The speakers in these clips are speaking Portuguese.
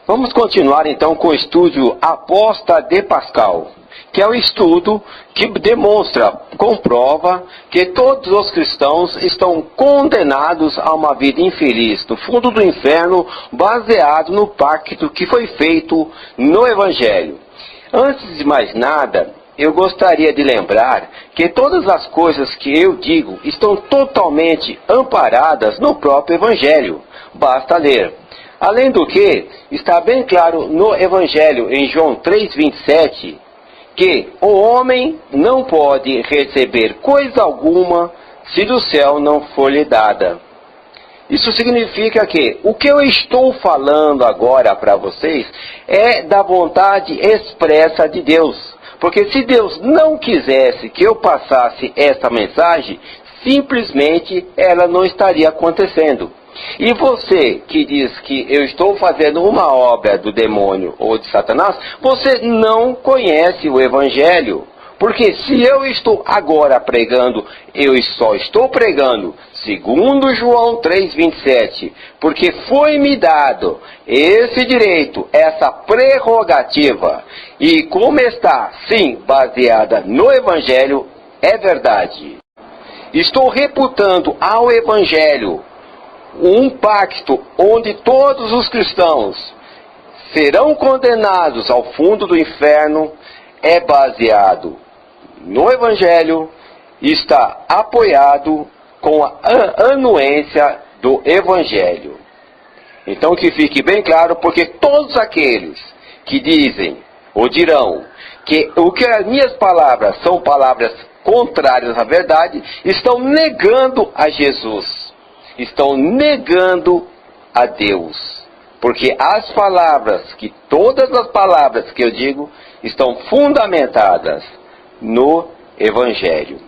Vamos continuar então com o estudo Aposta de Pascal, que é o estudo que demonstra, comprova que todos os cristãos estão condenados a uma vida infeliz, no fundo do inferno, baseado no pacto que foi feito no Evangelho. Antes de mais nada, eu gostaria de lembrar que todas as coisas que eu digo estão totalmente amparadas no próprio Evangelho. Basta ler. Além do que, está bem claro no Evangelho, em João 3,27, que o homem não pode receber coisa alguma se do céu não for lhe dada. Isso significa que o que eu estou falando agora para vocês é da vontade expressa de Deus. Porque se Deus não quisesse que eu passasse essa mensagem, simplesmente ela não estaria acontecendo. E você que diz que eu estou fazendo uma obra do demônio ou de Satanás, você não conhece o Evangelho. Porque se eu estou agora pregando, eu só estou pregando, segundo João 3,27, porque foi-me dado esse direito, essa prerrogativa. E como está, sim, baseada no Evangelho, é verdade. Estou reputando ao Evangelho um pacto onde todos os cristãos serão condenados ao fundo do inferno, é baseado no Evangelho, está apoiado com a anuência do Evangelho. Então que fique bem claro, porque todos aqueles que dizem ou dirão que o que as minhas palavras são palavras contrárias à verdade, estão negando a Jesus. Estão negando a Deus. Porque todas as palavras que eu digo, estão fundamentadas no Evangelho.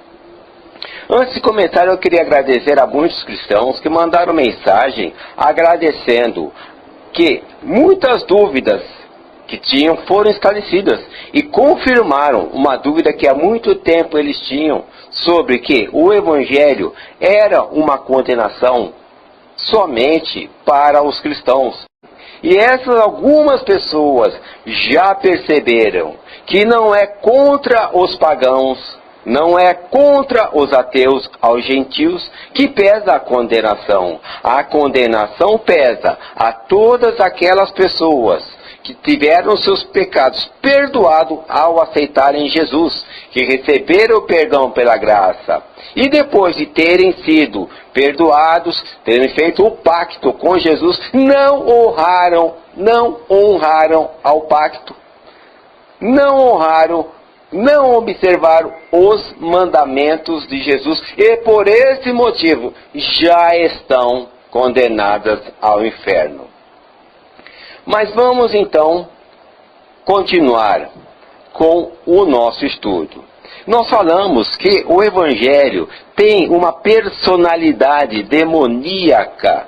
Antes de começar, eu queria agradecer a muitos cristãos que mandaram mensagem agradecendo que muitas dúvidas que tinham foram esclarecidas e confirmaram uma dúvida que há muito tempo eles tinham sobre que o Evangelho era uma condenação somente para os cristãos. E essas algumas pessoas já perceberam que não é contra os pagãos, não é contra os ateus, aos gentios, que pesa a condenação. A condenação pesa a todas aquelas pessoas que tiveram seus pecados perdoados ao aceitarem Jesus, que receberam o perdão pela graça. E depois de terem sido perdoados, terem feito o pacto com Jesus, não honraram ao pacto. Não honraram, não observaram os mandamentos de Jesus. E por esse motivo já estão condenadas ao inferno. Mas vamos então continuar com o nosso estudo. Nós falamos que o Evangelho tem uma personalidade demoníaca.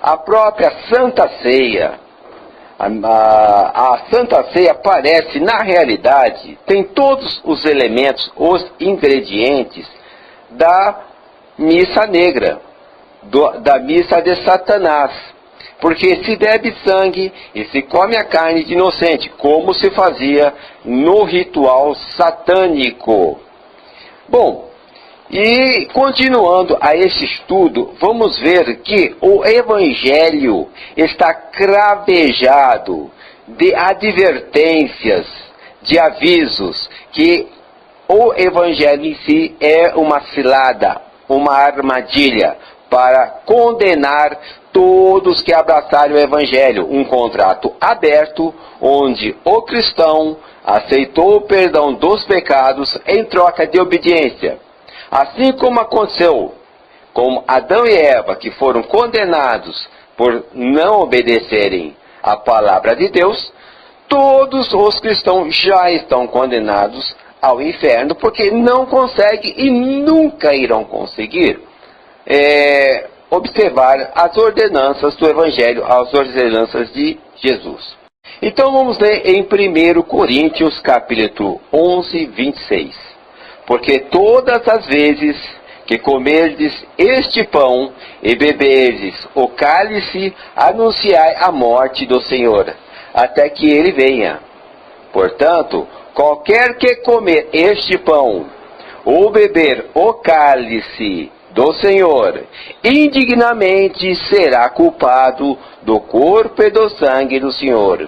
A própria Santa Ceia, a Santa Ceia parece, na realidade, tem todos os elementos, os ingredientes da missa negra, da missa de Satanás. Porque se bebe sangue e se come a carne de inocente, como se fazia no ritual satânico. Bom, e continuando a esse estudo, vamos ver que o Evangelho está cravejado de advertências, de avisos, que o Evangelho em si é uma cilada, uma armadilha para condenar todos que abraçarem o Evangelho, um contrato aberto, onde o cristão aceitou o perdão dos pecados em troca de obediência. Assim como aconteceu com Adão e Eva, que foram condenados por não obedecerem à palavra de Deus, todos os cristãos já estão condenados ao inferno, porque não conseguem e nunca irão conseguir observar as ordenanças do Evangelho, as ordenanças de Jesus. Então vamos ler em 1 Coríntios capítulo 11, 26. Porque todas as vezes que comerdes este pão e beberdes o cálice, anunciai a morte do Senhor, até que ele venha. Portanto, qualquer que comer este pão, ou beber o cálice do Senhor, indignamente será culpado do corpo e do sangue do Senhor.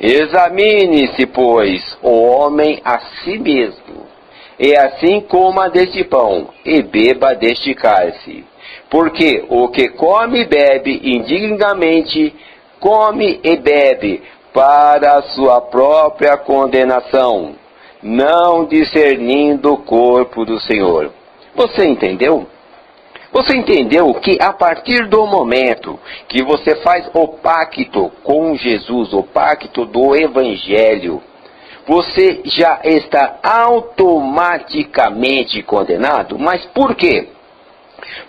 Examine-se, pois, o homem a si mesmo, e assim coma deste pão, e beba deste cálice. Porque o que come e bebe indignamente, come e bebe para a sua própria condenação, não discernindo o corpo do Senhor. Você entendeu? Você entendeu que a partir do momento que você faz o pacto com Jesus, o pacto do Evangelho, você já está automaticamente condenado? Mas por quê?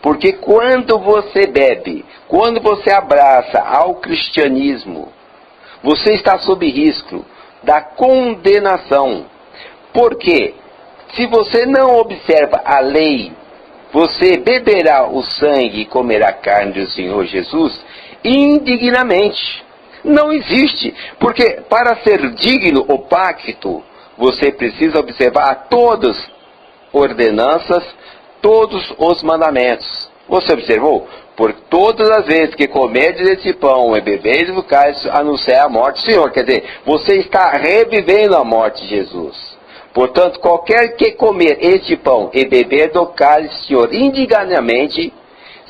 Porque quando você bebe, quando você abraça ao cristianismo, você está sob risco da condenação. Por quê? Se você não observa a lei, você beberá o sangue e comerá a carne do Senhor Jesus indignamente. Não existe, porque para ser digno o pacto, você precisa observar todas as ordenanças, todos os mandamentos. Você observou? Por todas as vezes que comerdes esse pão e bebedes o cálice, anunciai a morte do Senhor. Quer dizer, você está revivendo a morte de Jesus. Portanto, qualquer que comer este pão e beber do cálice do Senhor indignamente,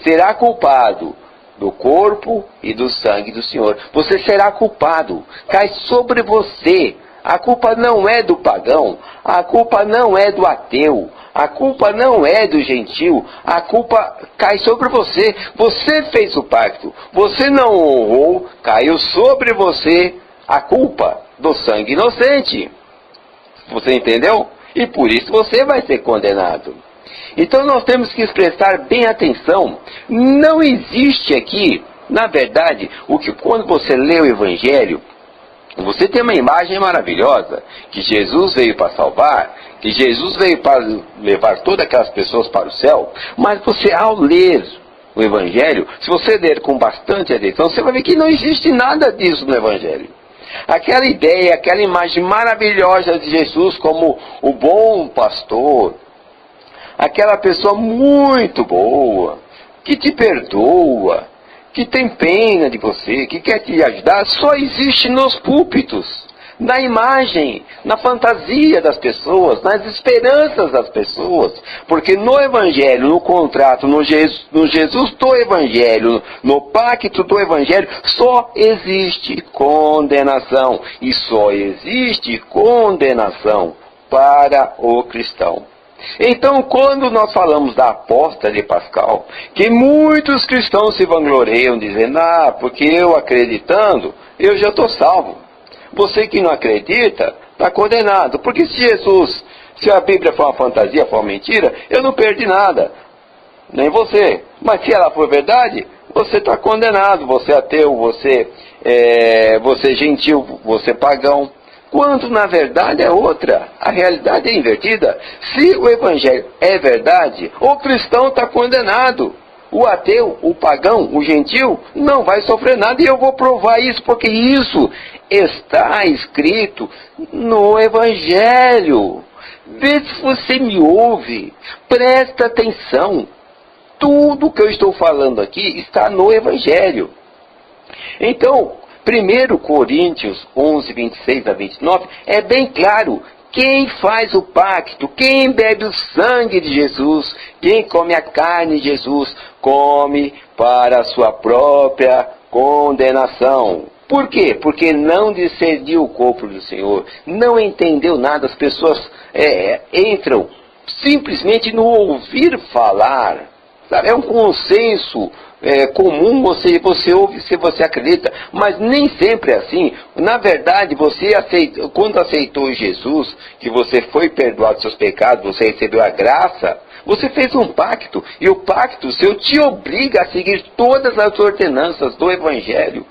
será culpado do corpo e do sangue do Senhor. Você será culpado. Cai sobre você. A culpa não é do pagão. A culpa não é do ateu. A culpa não é do gentil. A culpa cai sobre você. Você fez o pacto. Você não honrou. Caiu sobre você a culpa do sangue inocente. Você entendeu? E por isso você vai ser condenado. Então nós temos que prestar bem atenção. Não existe aqui, na verdade, quando você lê o Evangelho, você tem uma imagem maravilhosa, que Jesus veio para salvar, que Jesus veio para levar todas aquelas pessoas para o céu, mas você, ao ler o Evangelho, se você ler com bastante atenção, você vai ver que não existe nada disso no Evangelho. Aquela ideia, aquela imagem maravilhosa de Jesus como o bom pastor, aquela pessoa muito boa, que te perdoa, que tem pena de você, que quer te ajudar, só existe nos púlpitos, na imagem, na fantasia das pessoas, nas esperanças das pessoas. Porque no Evangelho, no contrato, no Jesus do Evangelho, no pacto do Evangelho, só existe condenação. E só existe condenação para o cristão. Então, quando nós falamos da aposta de Pascal, que muitos cristãos se vangloriam, dizendo, porque eu acreditando, eu já estou salvo. Você que não acredita, está condenado. Porque se a Bíblia for uma fantasia, for uma mentira, eu não perdi nada. Nem você. Mas se ela for verdade, você está condenado. Você é ateu, você gentil, você pagão. Quando na verdade é outra. A realidade é invertida. Se o Evangelho é verdade, o cristão está condenado. O ateu, o pagão, o gentil, não vai sofrer nada. E eu vou provar isso, porque isso está escrito no Evangelho. Vê se você me ouve. Presta atenção. Tudo que eu estou falando aqui está no Evangelho. Então, 1 Coríntios 11, 26 a 29, é bem claro. Quem faz o pacto, quem bebe o sangue de Jesus, quem come a carne de Jesus, come para a sua própria condenação. Por quê? Porque não discerniu o corpo do Senhor, não entendeu nada. As pessoas entram simplesmente no ouvir falar. Sabe? É um consenso comum, você ouve se você acredita, mas nem sempre é assim. Na verdade, quando aceitou Jesus, que você foi perdoado dos seus pecados, você recebeu a graça, você fez um pacto, e o pacto seu te obriga a seguir todas as ordenanças do Evangelho,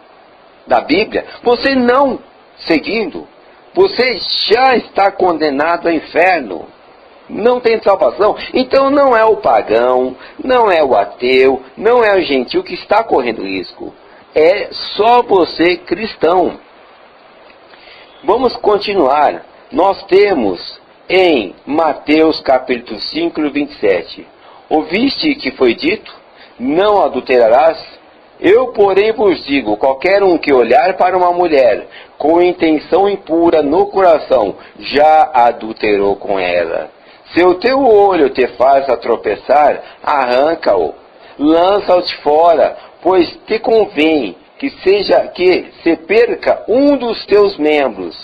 da Bíblia. Você não seguindo, você já está condenado ao inferno. não tem salvação. Então não é o pagão, não é o ateu, não é o gentil que está correndo risco. É só você cristão. Vamos continuar. Nós temos em Mateus capítulo 5, 27. Ouviste que foi dito? Não adulterarás? Eu, porém, vos digo, qualquer um que olhar para uma mulher com intenção impura no coração, já adulterou com ela. Se o teu olho te faz a tropeçar, arranca-o, lança-o de fora, pois te convém que se perca um dos teus membros,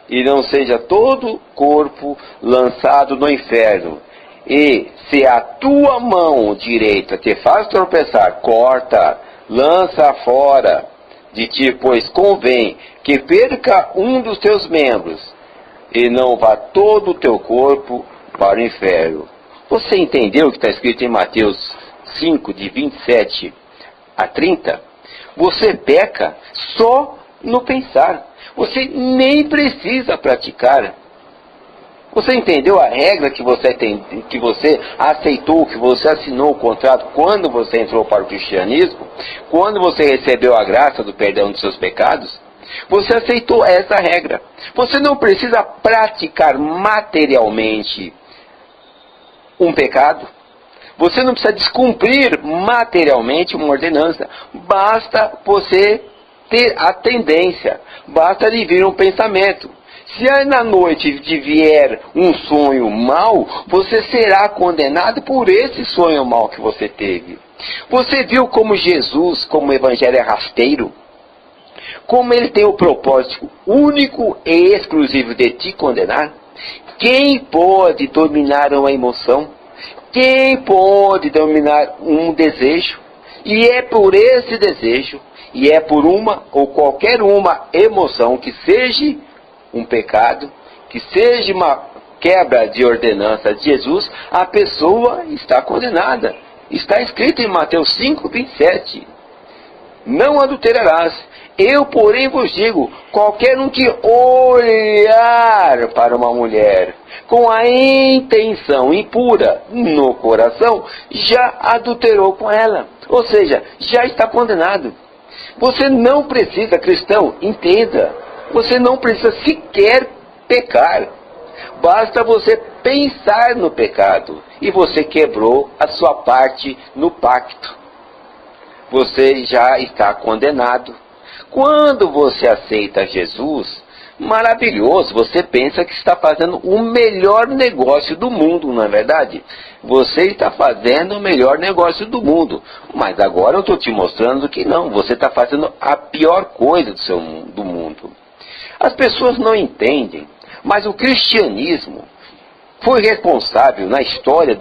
e não seja todo o corpo lançado no inferno. E se a tua mão direita te faz tropeçar, corta, lança fora de ti, pois convém que perca um dos teus membros, e não vá todo o teu corpo para o inferno. Você entendeu o que está escrito em Mateus 5, de 27 a 30? Você peca só no pensar. Você nem precisa praticar. Você entendeu a regra que você aceitou, que você assinou o contrato quando você entrou para o cristianismo? Quando você recebeu a graça do perdão dos seus pecados? Você aceitou essa regra. Você não precisa praticar materialmente um pecado. Você não precisa descumprir materialmente uma ordenança. Basta você ter a tendência. Basta lhe vir um pensamento. Se aí na noite te vier um sonho mau, você será condenado por esse sonho mau que você teve. Você viu como Jesus, como o evangelho é rasteiro? Como ele tem o propósito único e exclusivo de te condenar? Quem pode dominar uma emoção? Quem pode dominar um desejo? E é por esse desejo, e é por uma ou qualquer uma emoção que seja um pecado, que seja uma quebra de ordenança de Jesus, a pessoa está condenada. Está escrito em Mateus 5, 27. Não adulterarás. Eu, porém, vos digo, qualquer um que olhar para uma mulher com a intenção impura no coração, já adulterou com ela. Ou seja, já está condenado. Você não precisa, cristão, entenda, você não precisa sequer pecar. Basta você pensar no pecado e você quebrou a sua parte no pacto. Você já está condenado. Quando você aceita Jesus, maravilhoso, você pensa que está fazendo o melhor negócio do mundo, não é verdade? Você está fazendo o melhor negócio do mundo. Mas agora eu estou te mostrando que não, você está fazendo a pior coisa do mundo. As pessoas não entendem, mas o cristianismo foi responsável na história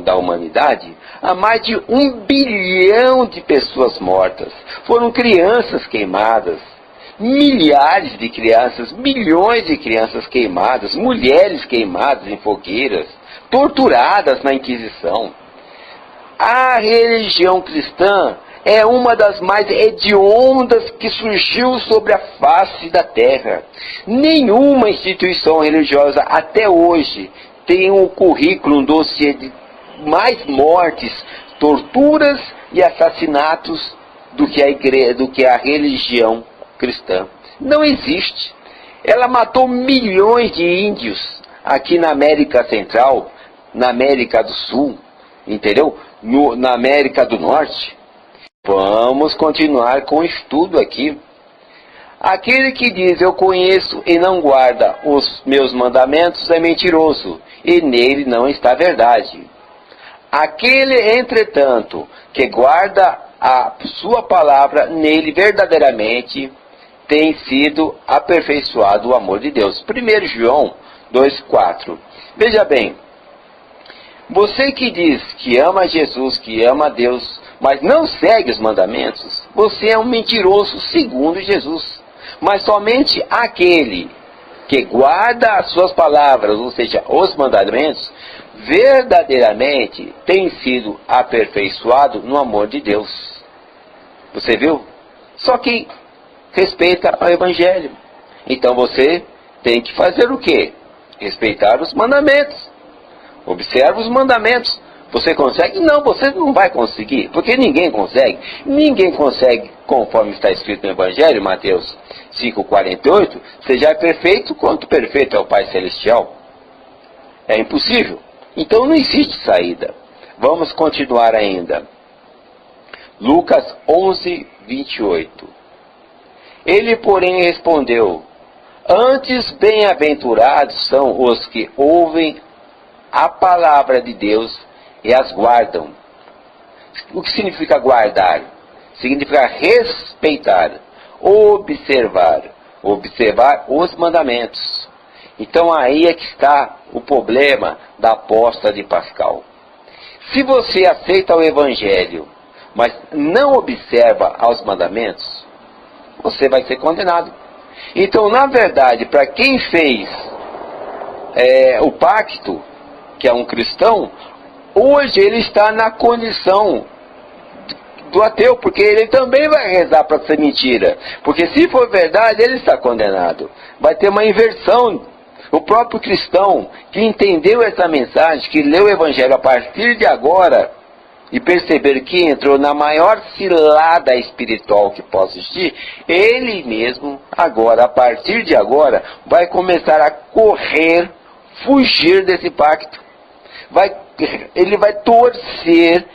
da humanidade a mais de 1 bilhão de pessoas mortas. Foram crianças queimadas, milhares de crianças, milhões de crianças queimadas, mulheres queimadas em fogueiras, torturadas na Inquisição. A religião cristã é uma das mais hediondas que surgiu sobre a face da terra. Nenhuma instituição religiosa até hoje tem um currículo, um dossiê de mais mortes, torturas e assassinatos do que a religião cristã. Não existe. Ela matou milhões de índios aqui na América Central, na América do Sul, entendeu? Na América do Norte. Vamos continuar com o estudo aqui. Aquele que diz eu conheço e não guarda os meus mandamentos é mentiroso, e nele não está a verdade. Aquele, entretanto, que guarda a sua palavra, nele verdadeiramente tem sido aperfeiçoado o amor de Deus. 1 João 2,4. Veja bem, você que diz que ama Jesus, que ama Deus, mas não segue os mandamentos, você é um mentiroso segundo Jesus. Mas somente aquele que guarda as suas palavras, ou seja, os mandamentos, verdadeiramente tem sido aperfeiçoado no amor de Deus. Você viu? Só que respeita o Evangelho. Então você tem que fazer o quê? Respeitar os mandamentos. Observa os mandamentos. Você consegue? Não, você não vai conseguir, porque ninguém consegue. Ninguém consegue, conforme está escrito no Evangelho, Mateus 5,48, seja perfeito quanto perfeito é o Pai Celestial. É impossível. Então não existe saída. Vamos continuar ainda. Lucas 11, 28. Ele, porém, respondeu: antes bem-aventurados são os que ouvem a palavra de Deus e as guardam. O que significa guardar? Significa respeitar, observar os mandamentos. Então aí é que está o problema da aposta de Pascal. Se você aceita o Evangelho, mas não observa aos mandamentos, você vai ser condenado. Então, na verdade, para quem fez o pacto, que é um cristão, hoje ele está na condição do ateu, porque ele também vai rezar para ser mentira. Porque se for verdade, ele está condenado. Vai ter uma inversão. O próprio cristão que entendeu essa mensagem, que leu o Evangelho a partir de agora, e perceber que entrou na maior cilada espiritual que possa existir, ele mesmo, agora, a partir de agora, vai começar a correr, fugir desse pacto. Ele vai torcer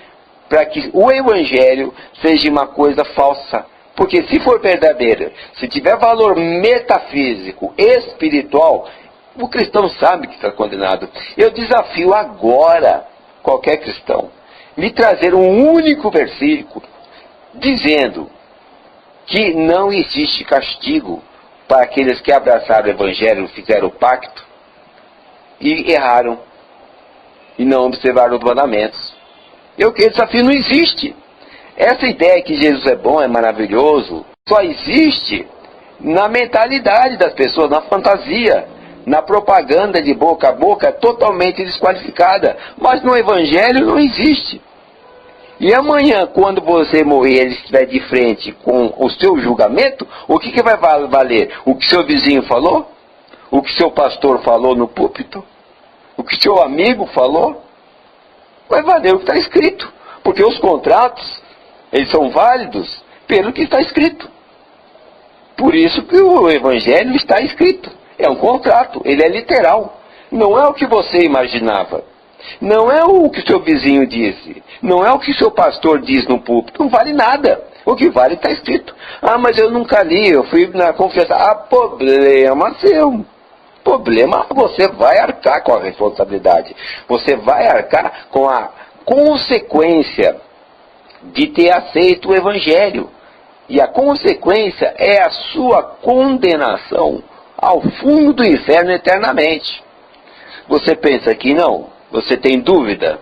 para que o Evangelho seja uma coisa falsa. Porque se for verdadeira, se tiver valor metafísico, espiritual, o cristão sabe que está condenado. Eu desafio agora qualquer cristão me trazer um único versículo dizendo que não existe castigo para aqueles que abraçaram o Evangelho, fizeram o pacto e erraram e não observaram os mandamentos. Eu que desafio não existe. Essa ideia que Jesus é bom, é maravilhoso, só existe na mentalidade das pessoas, na fantasia, na propaganda de boca a boca, totalmente desqualificada. Mas no Evangelho não existe. E amanhã, quando você morrer, ele estiver de frente com o seu julgamento, o que vai valer? O que seu vizinho falou? O que seu pastor falou no púlpito? O que seu amigo falou? Vai valer o que está escrito. Porque os contratos, eles são válidos pelo que está escrito. Por isso que o Evangelho está escrito. É um contrato, ele é literal. Não é o que você imaginava. Não é o que seu vizinho disse. Não é o que seu pastor diz no púlpito. Não vale nada. O que vale está escrito. Ah, mas eu nunca li, eu fui na confissão. Ah, problema seu. Problema, você vai arcar com a responsabilidade. Você vai arcar com a consequência de ter aceito o Evangelho. E a consequência é a sua condenação ao fundo do inferno eternamente. Você pensa que não? Você tem dúvida?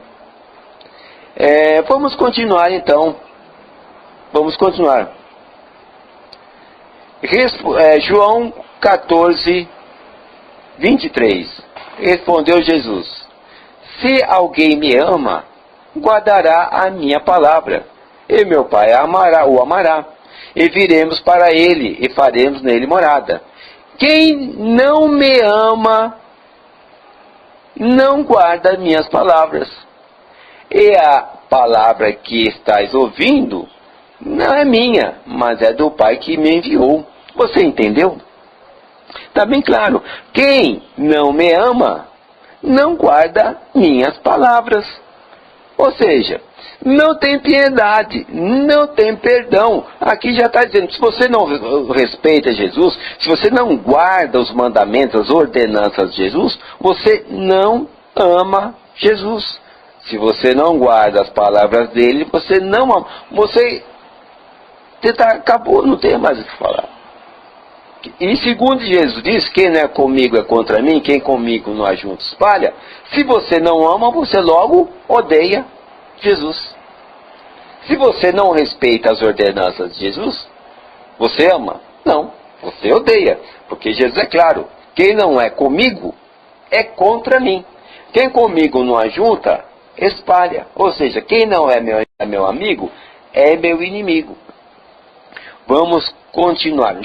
Vamos continuar então. Vamos continuar. João 14, 23. Respondeu Jesus: se alguém me ama, guardará a minha palavra, e meu Pai o amará, e viremos para ele, e faremos nele morada. Quem não me ama, não guarda minhas palavras. E a palavra que estás ouvindo não é minha, mas é do Pai que me enviou. Você entendeu? Está bem claro. Quem não me ama, não guarda minhas palavras. Ou seja, não tem piedade, não tem perdão. Aqui já está dizendo, se você não respeita Jesus, se você não guarda os mandamentos, as ordenanças de Jesus, você não ama Jesus. Se você não guarda as palavras dele, você não ama. Você acabou, não tem mais o que falar. E segundo Jesus diz, quem não é comigo é contra mim, quem comigo não ajunta espalha. Se você não ama, você logo odeia Jesus. Se você não respeita as ordenanças de Jesus, você ama? Não, você odeia. Porque Jesus é claro, quem não é comigo é contra mim. Quem comigo não ajunta, espalha. Ou seja, quem não é meu amigo, é meu inimigo. Vamos continuar.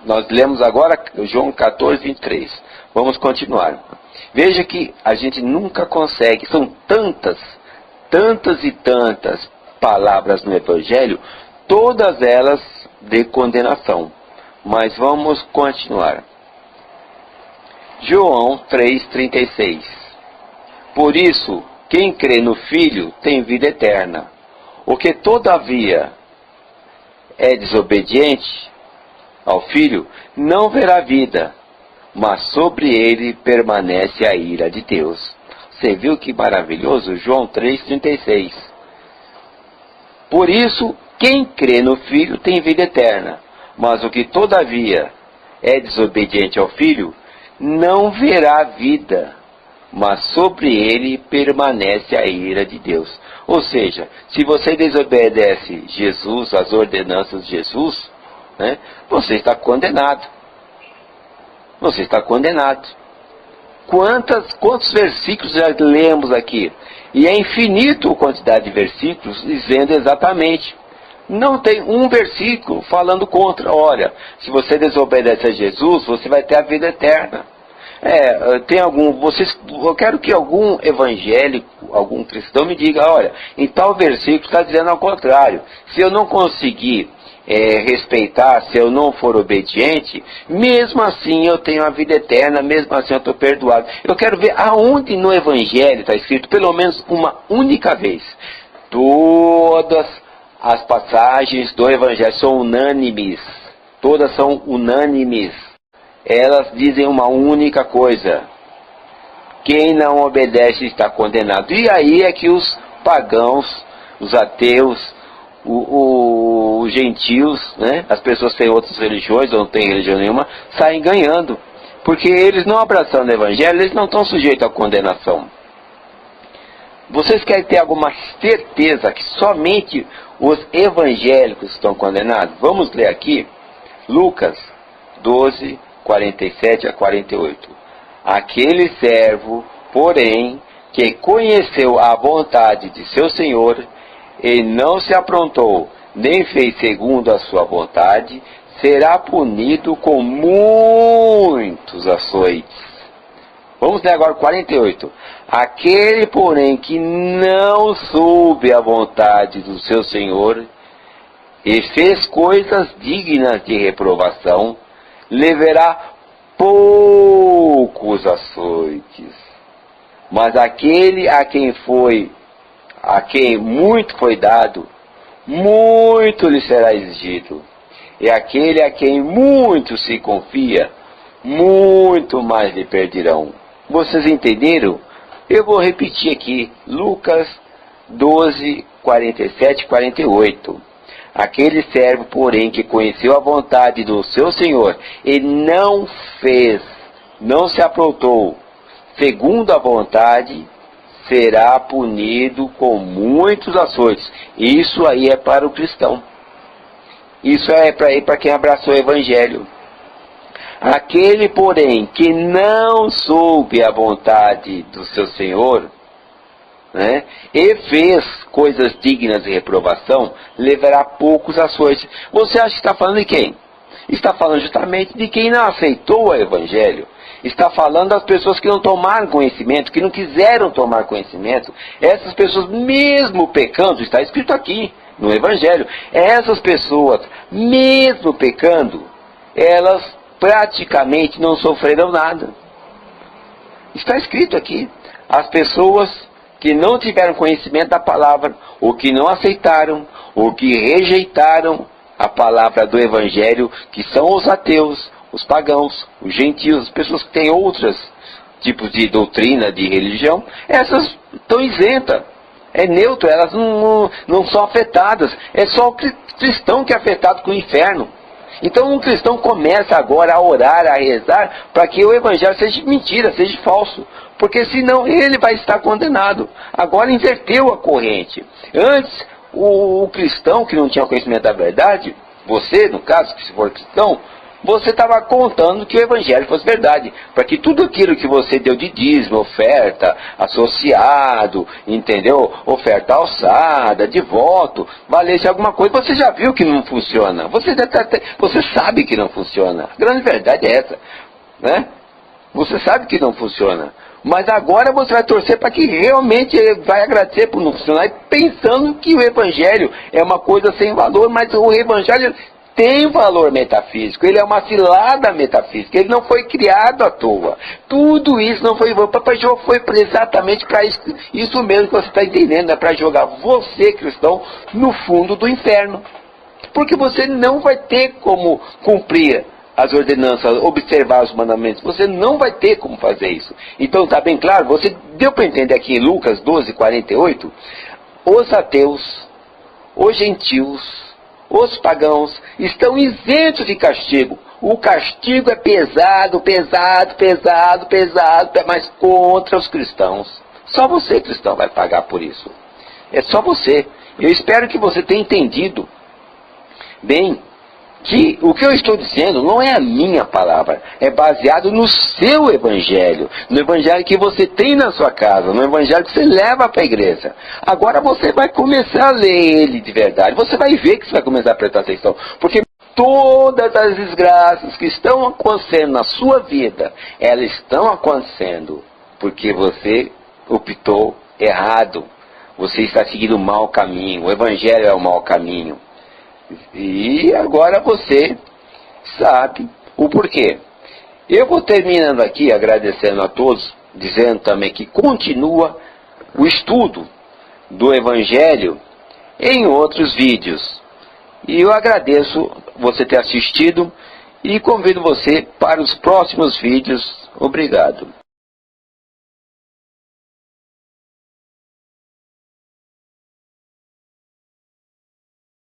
Nós lemos agora João 14, 23. Vamos continuar. Veja que a gente nunca consegue, são tantas e tantas palavras no Evangelho, todas elas de condenação. Mas vamos continuar. João 3,36. Por isso, quem crê no Filho tem vida eterna. O que todavia é desobediente ao Filho não verá vida, mas sobre ele permanece a ira de Deus. Você viu que maravilhoso? João 3,36. Por isso, quem crê no Filho tem vida eterna, mas o que todavia é desobediente ao Filho não verá vida, mas sobre ele permanece a ira de Deus. Ou seja, se você desobedece Jesus, as ordenanças de Jesus, né, você está condenado. Você está condenado. Quantos versículos já lemos aqui? E é infinito a quantidade de versículos dizendo exatamente. Não tem um versículo falando contra. Olha, se você desobedece a Jesus, você vai ter a vida eterna. Eu quero que algum evangélico, algum cristão me diga, olha, em tal versículo está dizendo ao contrário. Se eu não conseguir respeitar, se eu não for obediente, mesmo assim eu tenho a vida eterna, mesmo assim eu estou perdoado. Eu quero ver aonde no Evangelho está escrito, pelo menos uma única vez. Todas as passagens do Evangelho são unânimes. Todas são unânimes. Elas dizem uma única coisa: quem não obedece está condenado. E aí é que os pagãos, os ateus, os gentios, né, as pessoas que têm outras religiões ou não têm religião nenhuma, saem ganhando. Porque eles não abraçando o Evangelho, eles não estão sujeitos à condenação. Vocês querem ter alguma certeza que somente os evangélicos estão condenados? Vamos ler aqui Lucas 12, 47 a 48. Aquele servo, porém, que conheceu a vontade de seu senhor e não se aprontou, nem fez segundo a sua vontade, será punido com muitos açoites. Vamos ler agora 48. Aquele, porém, que não soube a vontade do seu senhor e fez coisas dignas de reprovação, levará poucos açoites. Mas aquele a quem muito foi dado, muito lhe será exigido. E aquele a quem muito se confia, muito mais lhe perdirão. Vocês entenderam? Eu vou repetir aqui, Lucas 12, 47 e 48. Aquele servo, porém, que conheceu a vontade do seu senhor e não fez, não se aprontou, segundo a vontade, será punido com muitos açoites. Isso aí é para o cristão. Isso é para quem abraçou o Evangelho. Aquele, porém, que não soube a vontade do seu senhor, né, e fez coisas dignas de reprovação, levará poucos açoites. Você acha que está falando de quem? Está falando justamente de quem não aceitou o Evangelho. Está falando das pessoas que não tomaram conhecimento, que não quiseram tomar conhecimento. Essas pessoas, mesmo pecando, está escrito aqui no Evangelho, essas pessoas, mesmo pecando, elas praticamente não sofreram nada. Está escrito aqui. As pessoas que não tiveram conhecimento da palavra, ou que não aceitaram, ou que rejeitaram a palavra do Evangelho, que são os ateus, os pagãos, os gentios, as pessoas que têm outros tipos de doutrina, de religião, essas estão isentas. É neutro, elas não são afetadas. É só o cristão que é afetado com o inferno. Então um cristão começa agora a orar, a rezar, para que o Evangelho seja mentira, seja falso. Porque senão ele vai estar condenado. Agora inverteu a corrente. Antes, o cristão que não tinha conhecimento da verdade, você, no caso, que se for cristão, você estava contando que o Evangelho fosse verdade, para que tudo aquilo que você deu de dízimo, oferta, associado, entendeu? Oferta alçada, de voto, valesse alguma coisa. Você já viu que não funciona, você sabe que não funciona. A grande verdade é essa, né? Você sabe que não funciona. Mas agora você vai torcer para que realmente ele vai agradecer por não funcionar, pensando que o Evangelho é uma coisa sem valor, mas o Evangelho tem valor metafísico, ele é uma cilada metafísica, ele não foi criado à toa. Tudo isso não foi, Papai João foi exatamente para isso mesmo que você está entendendo, é para jogar você, cristão, no fundo do inferno. Porque você não vai ter como cumprir as ordenanças, observar os mandamentos, você não vai ter como fazer isso. Então está bem claro, você deu para entender aqui em Lucas 12:48, os ateus, os gentios, os pagãos estão isentos de castigo. O castigo é pesado, mas contra os cristãos. Só você, cristão, vai pagar por isso. É só você. Eu espero que você tenha entendido bem que o que eu estou dizendo não é a minha palavra, é baseado no seu evangelho, no evangelho que você tem na sua casa, no evangelho que você leva para a igreja. Agora você vai começar a ler ele de verdade, você vai ver que você vai começar a prestar atenção, porque todas as desgraças que estão acontecendo na sua vida, elas estão acontecendo porque você optou errado, você está seguindo o mau caminho, o evangelho é o mau caminho. E agora você sabe o porquê. Eu vou terminando aqui agradecendo a todos, dizendo também que continua o estudo do Evangelho em outros vídeos. E eu agradeço você ter assistido e convido você para os próximos vídeos. Obrigado.